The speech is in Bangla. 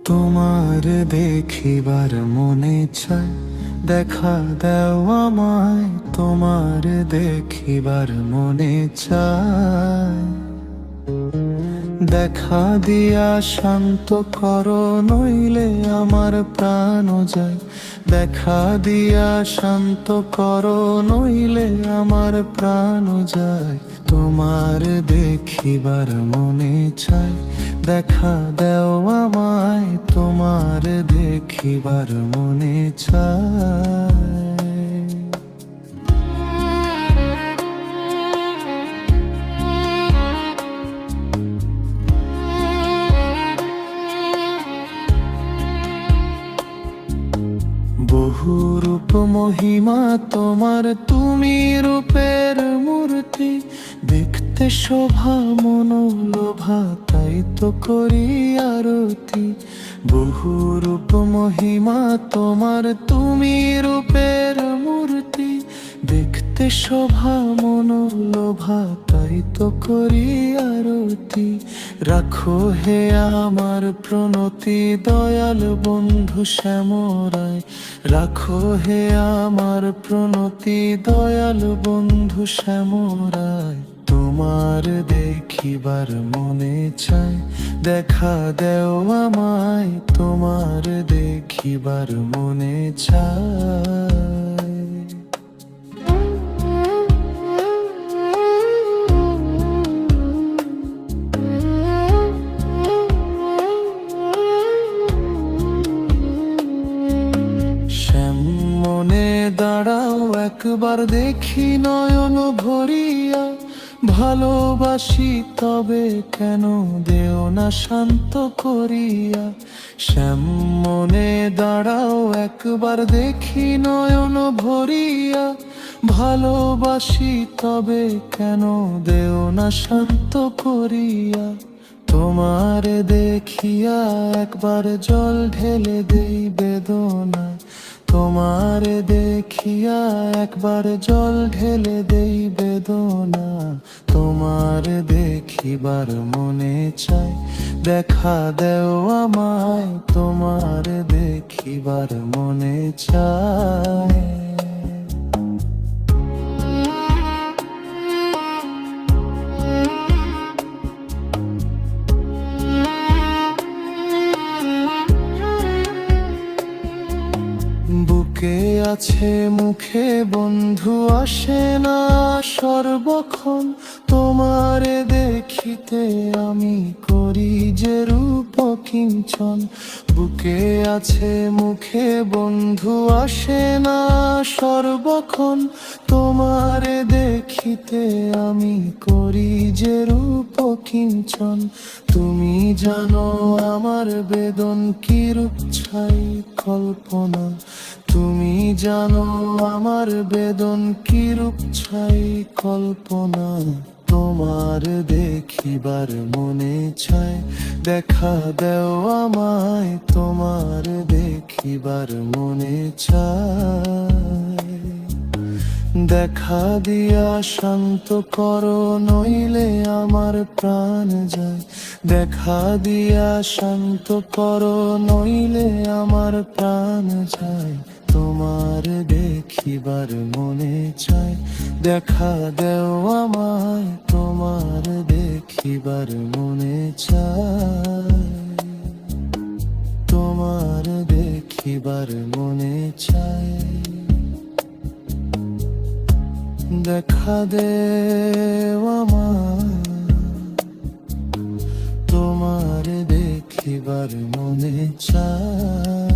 তোমার দেখিবার মনে চায়, দেখা দাও আমায়। তোমার দেখিবার মনে চায়, দেখা দিয়া শান্ত করো, নইলে আমার প্রাণ যায়। দেখা দিয়া শান্ত করো, নইলে আমার প্রাণ যায়। তোমার দেখিবার মনে চায়, দেখা দাও আমায়। তোমার দেখিবার মনে চায়। বহু রূপ মহিমা তোমার, তুমি রূপের মূর্তি। দেখতে শোভা মনোলোভা, তাই তো করি আরতি। বহু রূপ মহিমা তোমার, তুমি রূপের মূর্তি। দেখতে শোভা মনোলোভা, তাই তো করি আরতি। রাখো হে আমার প্রণতি, দয়াল বন্ধু শ্যামরায়। রাখো হে আমার প্রণতি, দয়াল বন্ধু শ্যামরায়। তোমার দেখিবার মনে চায়, দেখা দেও আমায়। তোমার দেখিবার মনে চায়। মনে দাঁড়াও একবার, দেখি নয়ন ভরিয়া। ভালোবাসি তবে কেন দেও না শান্ত করিয়া। শ্যাম মনে দাঁড়াও একবার, দেখি নয়ন ভরিয়া। ভালোবাসি তবে কেন দেও না শান্ত করিয়া। তোমার দেখিয়া একবার জল ঢেলে দেই বেদনা। তোমার দেখিয়া একবার জল ঢেলে দেই বেদনা। তোমার দেখিবার মনে চায়, দেখা দেও আমায়। তোমার দেখিবার মনে চায়। বুকে আছে মুখে বন্ধু আসে না সর্বক্ষণ। তোমারে দেখিতে আমি করি যে রূপ কিঞ্চন। বুকে আছে মুখে বন্ধু আসে না সর্বক্ষণ। তোমারে দেখিতে আমি করি যে রূপ কিঞ্চন। তুমি জানো আমার বেদন কি রূপ ছাই কল্পনা। তুমি জানো আমার বেদন কি রূপ ছাই কল্পনা। তোমার দেখিবার মনে চায়, দেখা দেও আমায়। তোমার দেখিবার মনে চায়। দেখা দিয়া শান্ত করো, নইলে আমার প্রাণ যায়। দেখা দিয়া শান্ত করো, নইলে আমার প্রাণ যায়। তোমার দেখিবার মনে চায়, দেখা দেও আমায়। তোমার দেখিবার মনে চায়। তোমার দেখিবার মনে চায়। দেখা দেও আমায়। তোমার দেখিবার মনে চায়।